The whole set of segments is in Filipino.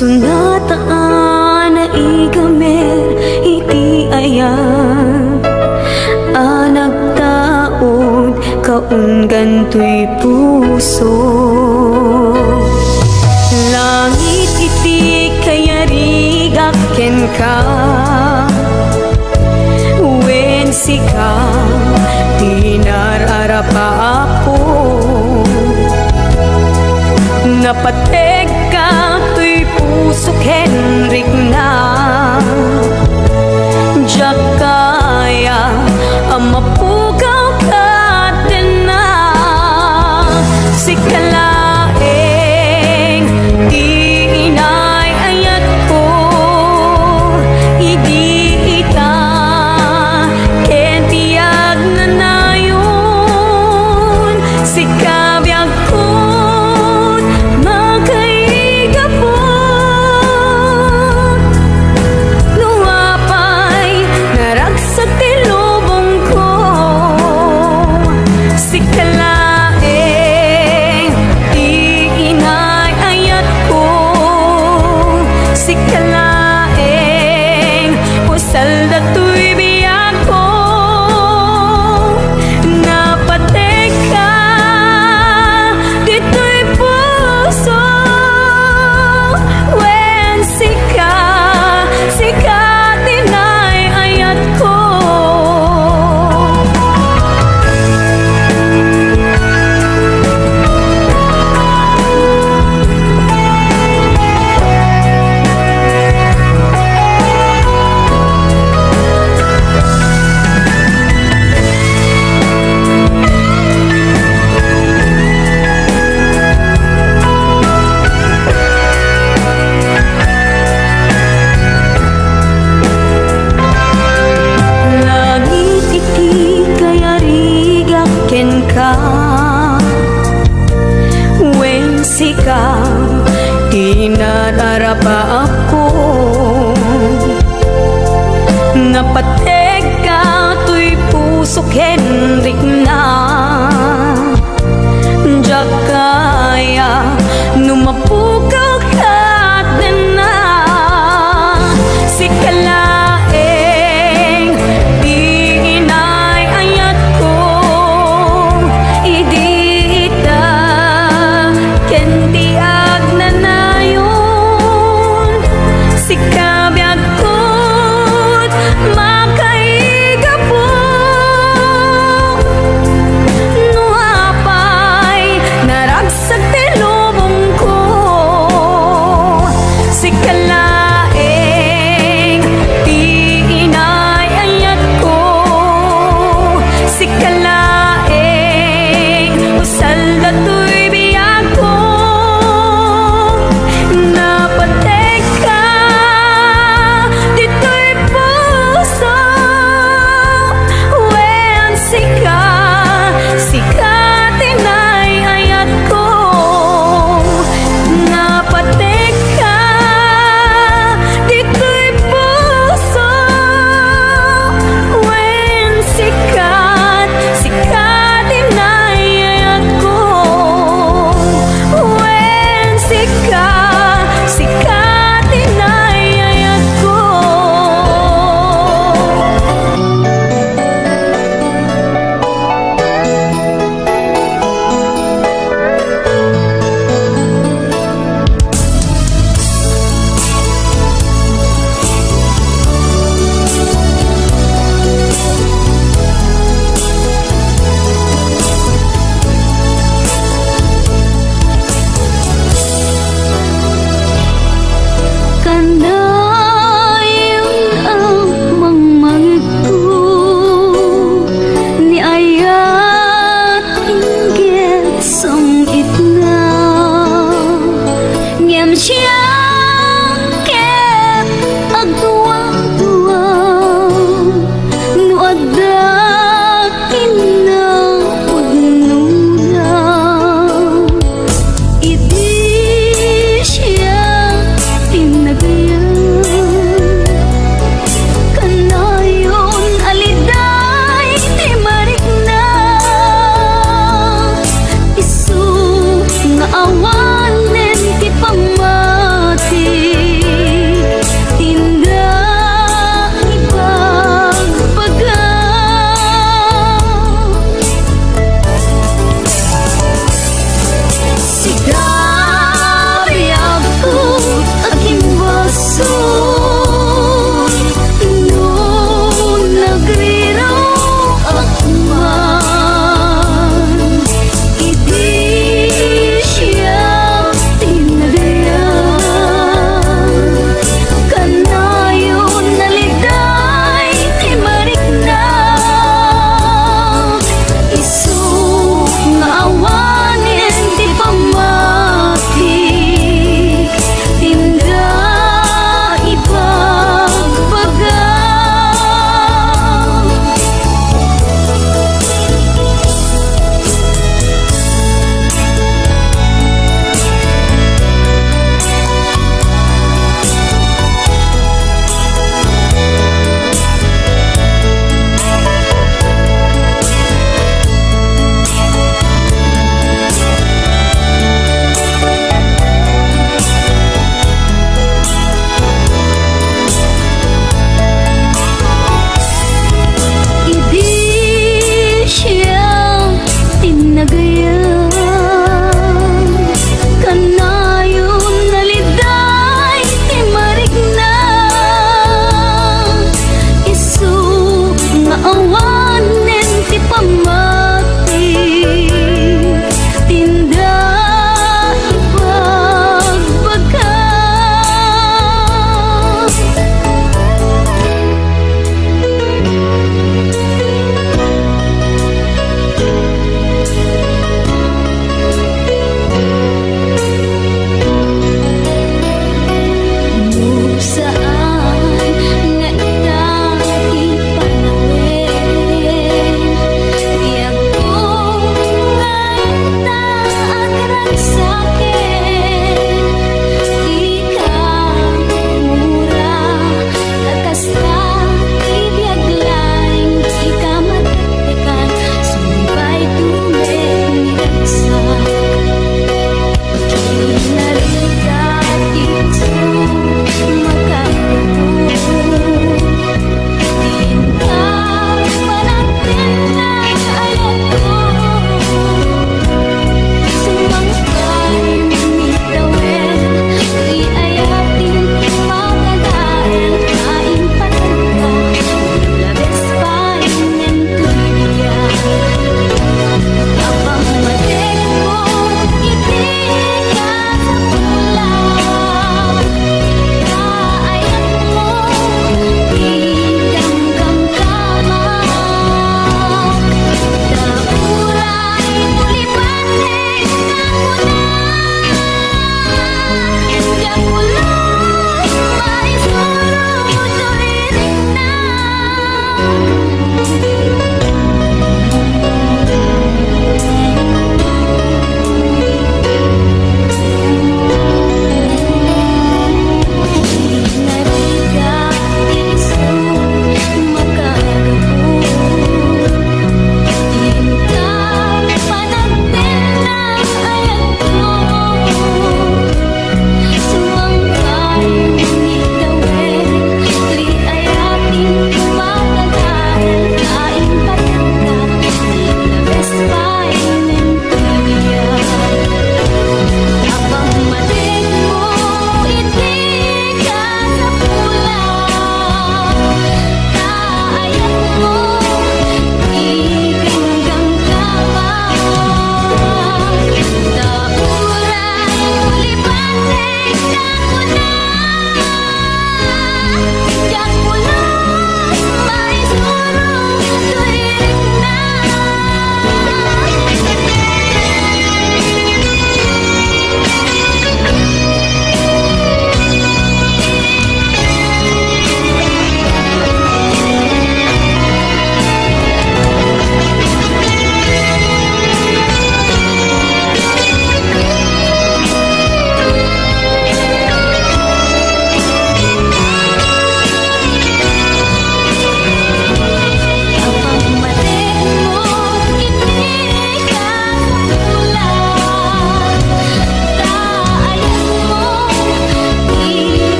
Sunataan na igamer iti ayan nagtaod kaunggan to'y puso. Langit iti kayarigak ken ka wen sika tinararapa ako napateg ka to'y puso Henrik na diyak kaya amapukaw ka din na sikalaeng di inay ayat ko idi ita ken tiyag na nayon sikabiyag ko tinararapa ako napateg ka to'y puso Henrik na diyak kaya numapukaw ka din na sikalaeng di inay ayat ko idi ita ken tiyag na nayon sikabiyag ko't maka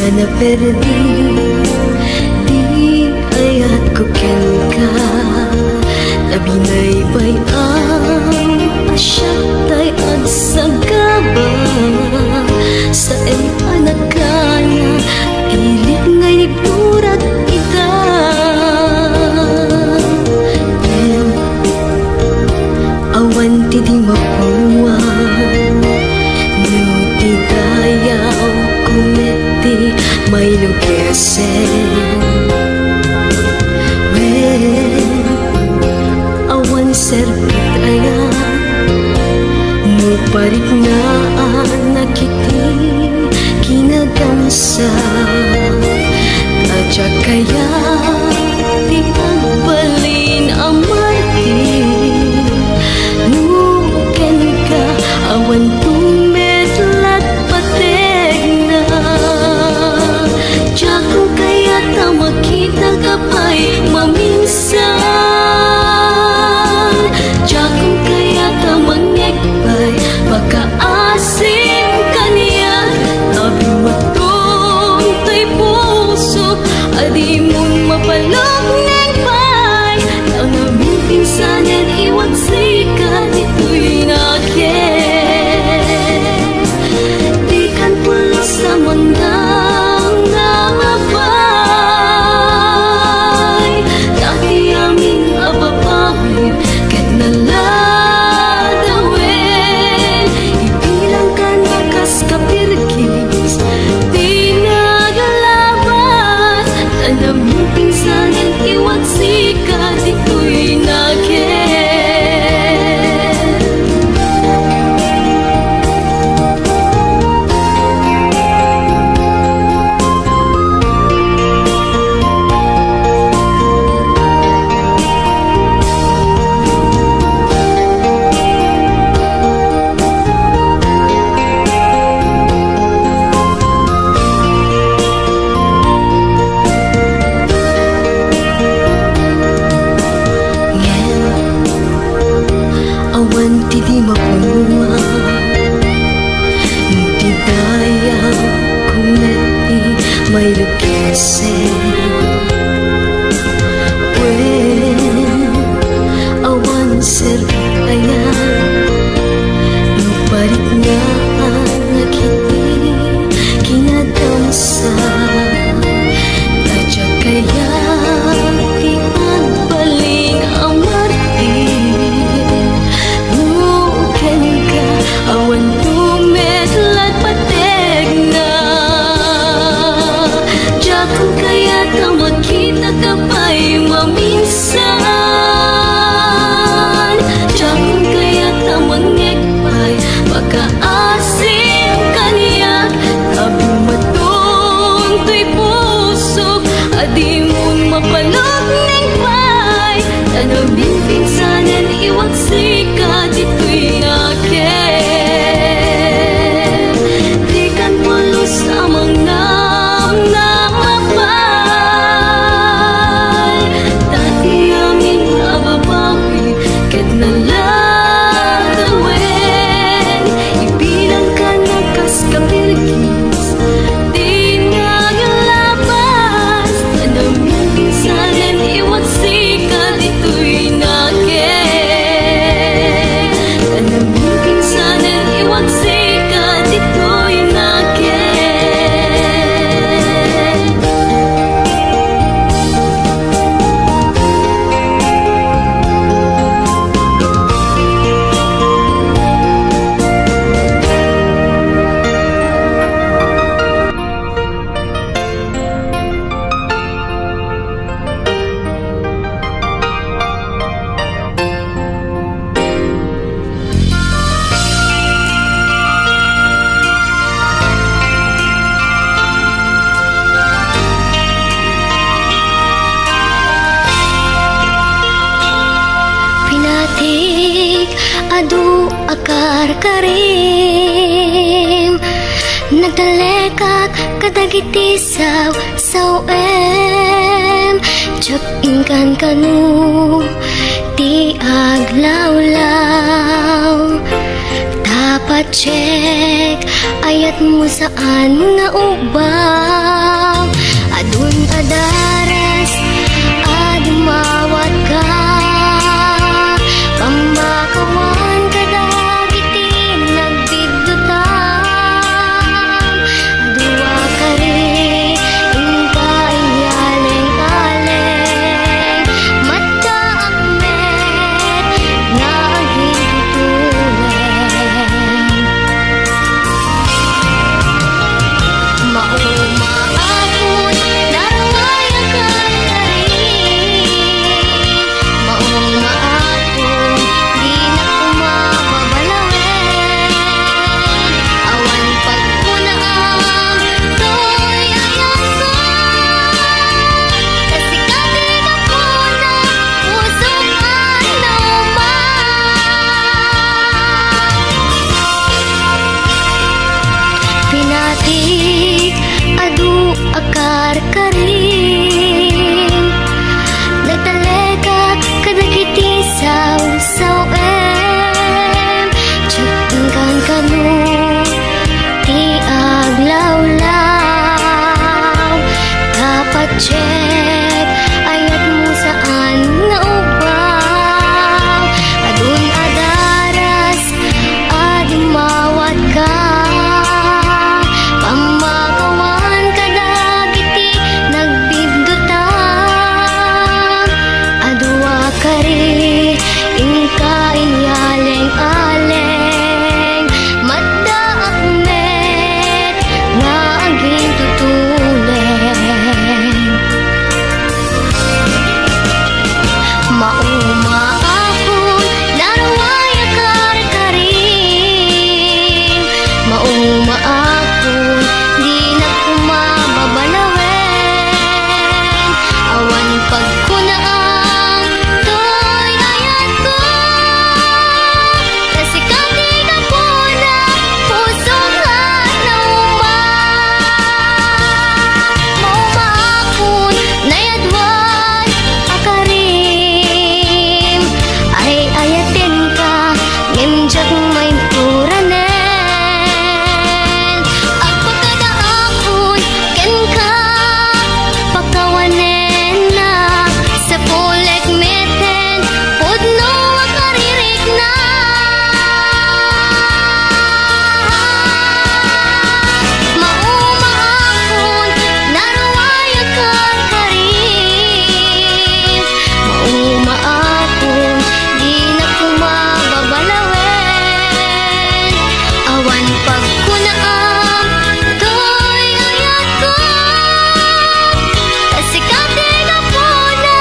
naperdi di ayat ko ken ka tabinay bay ang asyat tay ag sagaba sa anak kanya ilit ngay nigdurat ita awan ti di mapuwan no ti dayaw kumeti may lugesen awan serbit ayan muparit nga nakiti kinagamsa adya kaya di agbalin ang martin nuken ka awan tumetlat patek na dya kung kaya ta makita ka pa'y maminsan dya kung kaya ta mangekpay pagkaasim kaniya tabi matong tay puso adi mong mapalog ng pay ang aming pinsanan iwag sikat ito'y nakit di kan pulos sa mandang namapay dati aming ababawin kat naladawin ibilang ka nakas kapirkis di nagalabas tanaming pinsanan iwag sikat ito'y nakit awan ti di mapuwa ti dayaw kumeti may lugesen awan serbit ayan nuparit nga nakiti kinagamsa adya kaya ti agbaling ang martin nuken ka awan tumetlat patek na dya kung kaya ta makita ka pa'y maminsan dya kung kaya ta mangekpay pagkaasim kaniyak tabi matong to'y puso adi mong mapalog ng pay tanaming pinsanan iwag sikat ito'y nakit di kan pulos amang namapay dati aming ababawi kat naladawin ibilang ka nakas kapirkis di nagalabas tanaming pinsanan iwag sikat ito'y nakit tanaming pinsanan iwag sikat ito'y nakit pinatik adu akar karim nagdalekak kadagiti sawem Chok ingkan kanu ti aglawlaw Kapacheck ayat mo saan nga ubang adun adaras adumawat ka pamakawan kadagiti nagbigdutan adua ka rin ingka inyaleng-aleng mata akmet nga agitutulen Maumahapon, naraway akan ka rin. Maumahapon, di na kumababalawin. Awan pagpunaang, to'y ayan ko. Kasikati ka po na pusong Pinatik, adu akar karing nagtaleka kadagiti saw-sawem Tiyutungkan kanu ti aglawlaw Kapacheck ayat mo saan nga ubang adun adaras adumawat ka pamakawan kadagiti nagbibdutan adua ka rin ingka inyaleng-aleng madda akmet nga aging tutulen Maumahapon, naraway akar ka rin. Maumahapon, di na kumababalawin. Awan pagkunaang, to'y ayan ko. Kasikati ka po na pusong hanauman. Maumahapon, nayadwan akarim. Ay ayatin ka, ngemjak may turanen. Agpagkadaakon, ken ka, pagkawanen na. Sa pulek meten, pudno akaririk na. Maumahapon, naraway akan ka rin. Maumahapon, di na kumababalawin. Awan pagkunaang, to'y ayan ko. Kasikati ka po na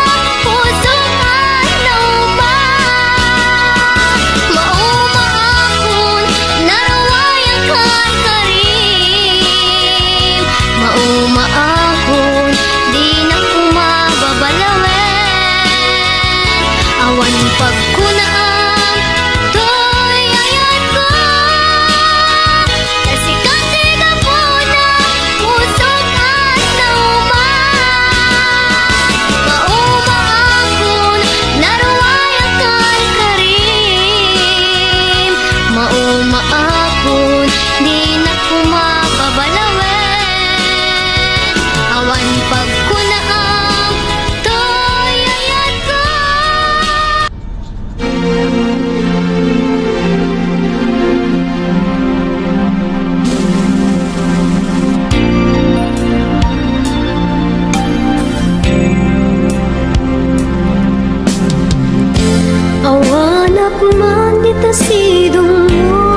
pusong hanauman. Maumahapon, naraway akan ka rin. Maumahapon, di na kumababalawin. Awan pagkunaang, to'y ayan ko. Kasikati ka po na pusong hanauman. Maumahapon, naraway akan ka rin. Maumahapon, di na kumababalawin. Awan pagkunaang, to'y ayan ko. Awanak man kita sidong mo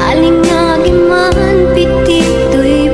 Alingagi man pitik to'y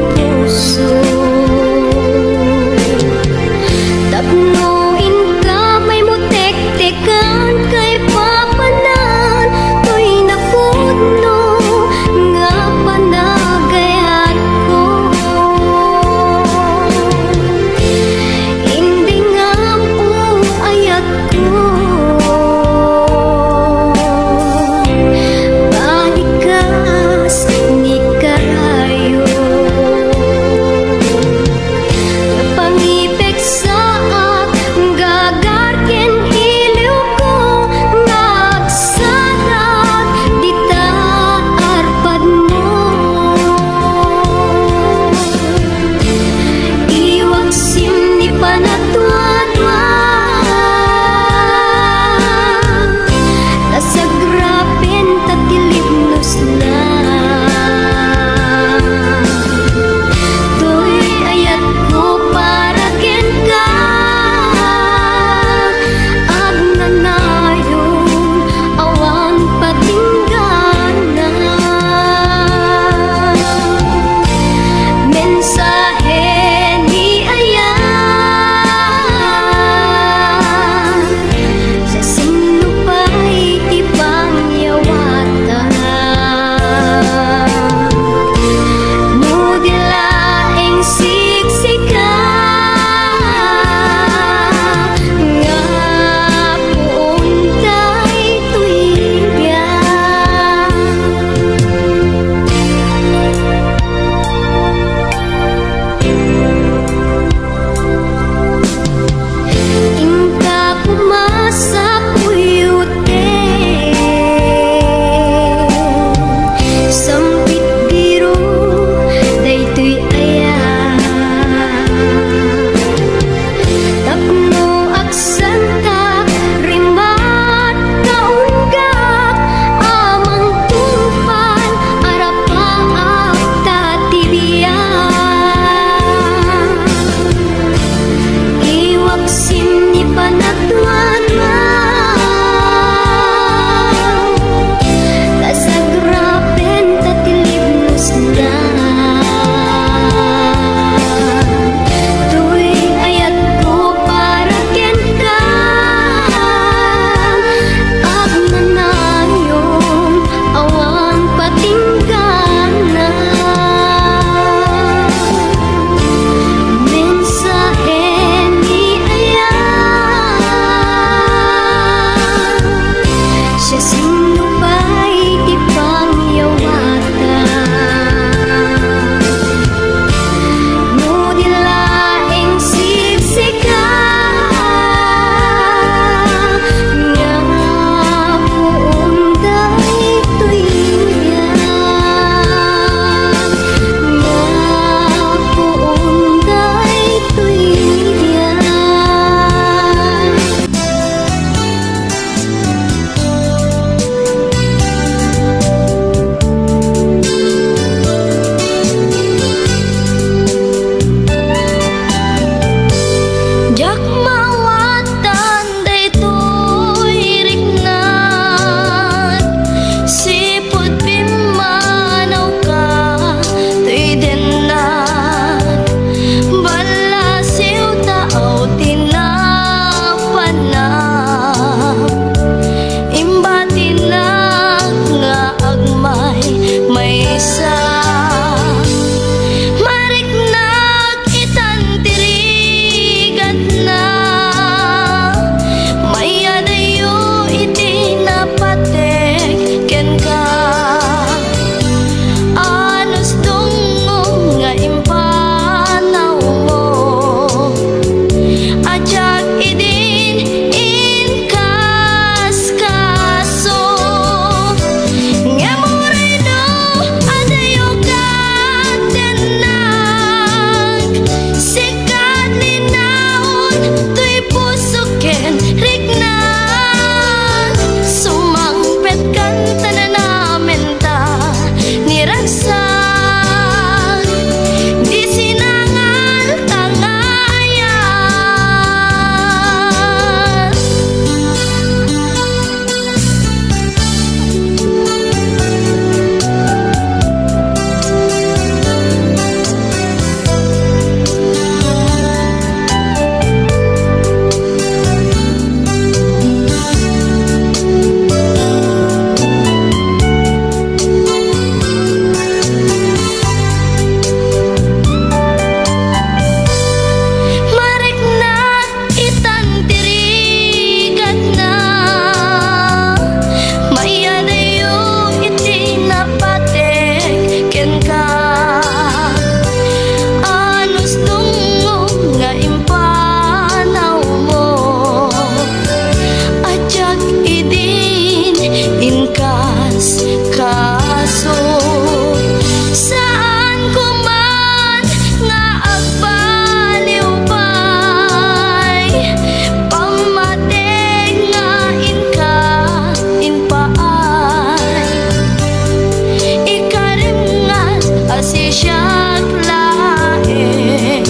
si siya lain.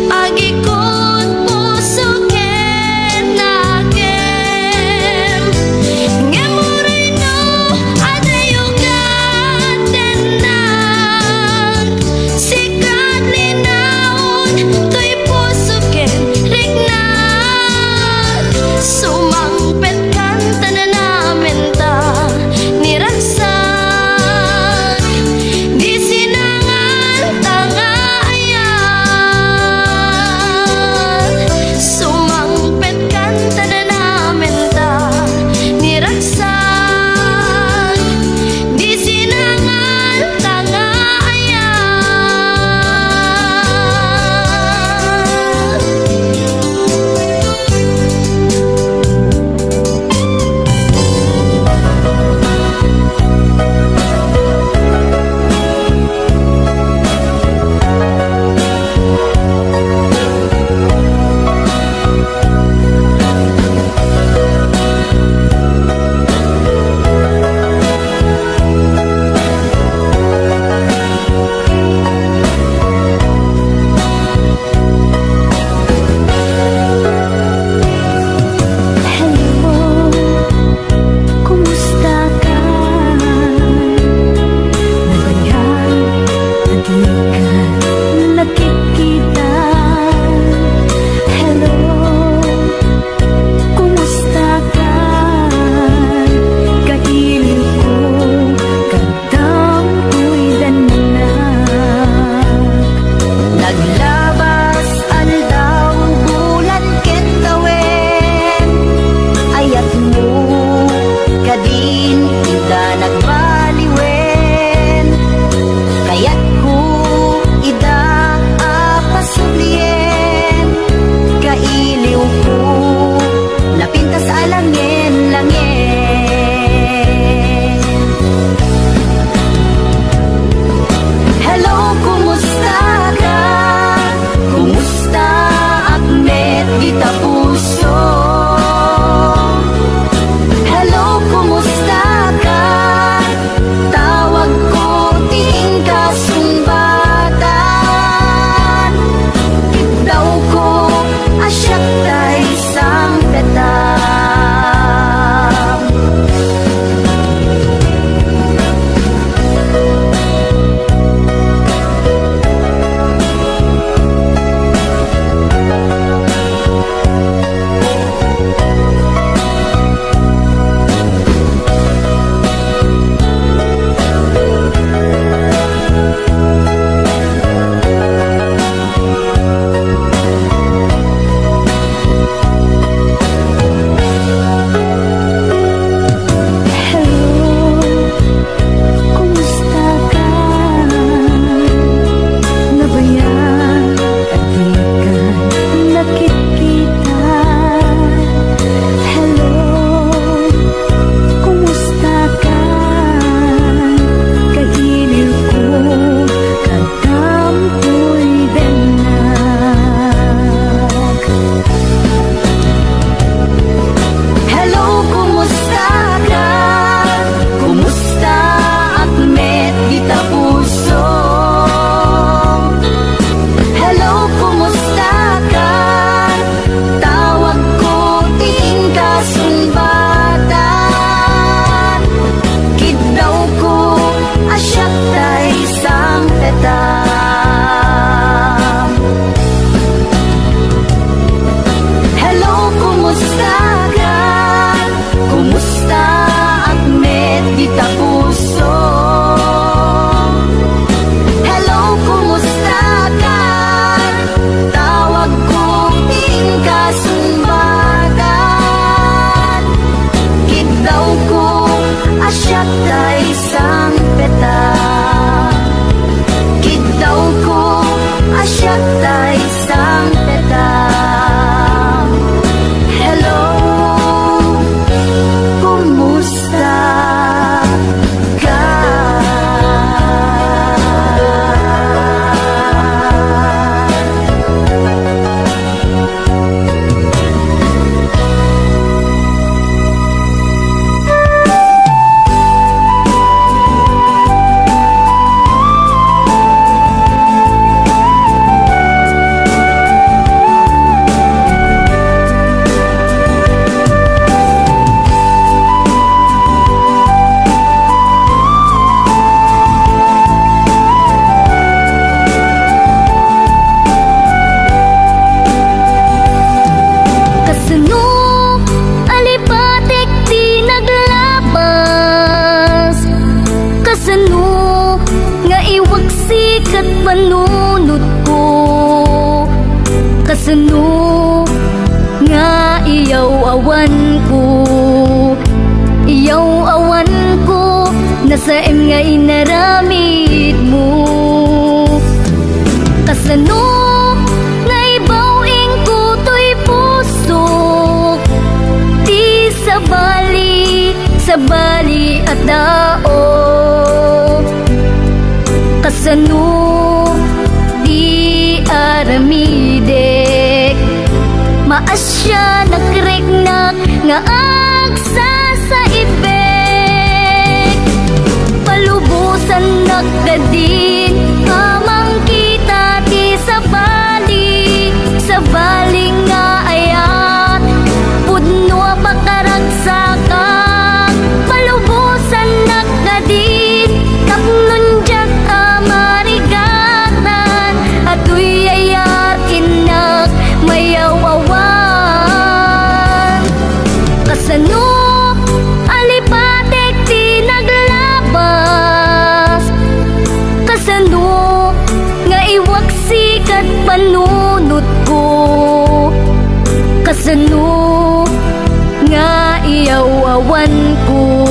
Pag-ikot puso ken nakem, ngemuray no adayo gatenan. Sikat linaon to'y puso ken rignat. Sumangpet kan tanan namin ta niraksak. Di panunod ko, kasano nga iyaw awan ko, iyaw awan ko, nasa nga inaramid mo. Kasano nga ibawing ko to'y puso, di sa bali at dao. Kasano di aramidek, maasya nagreknak nga agsa sa ibek. Palubusan nagkadin, amang kita ti sa bali nga ayat, pudno pakaragsakan. Palubusan nagkadin, tapnon jak amarigatan, ato'y ayat inak mayawawan. Kasano alipatek ti naglabas, kasano nga iwaksik at panunod ko, kasano nga iyaw awan ko,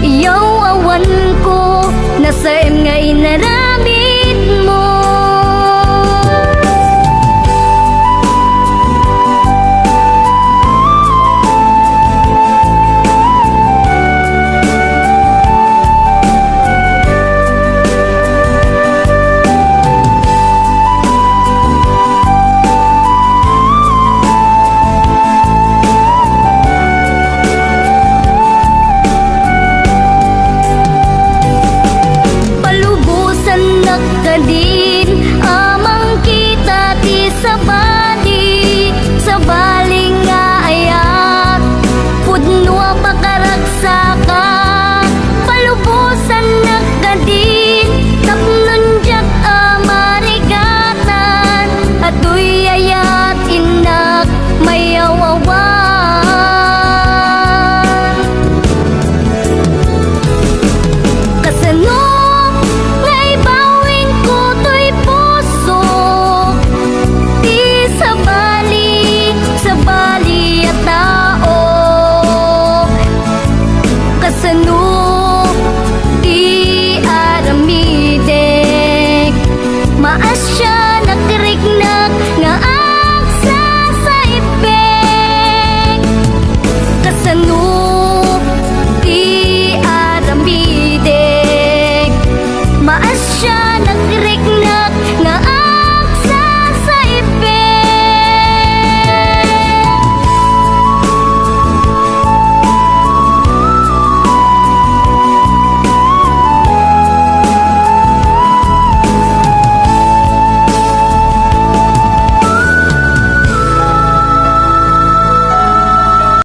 iyaw awan ko, nasa nga inaramid mo. Palubusan nagkadin, amang kita ti sa bali nga ayat, pudno pakaragsakan. Palubusan nagkadin, tapnon jak amarigatan, ato'y ayat inak mayawawan. Kasano nga ibawing ko to'y puso, di sa bali at tao. Kasano di aramidek, maas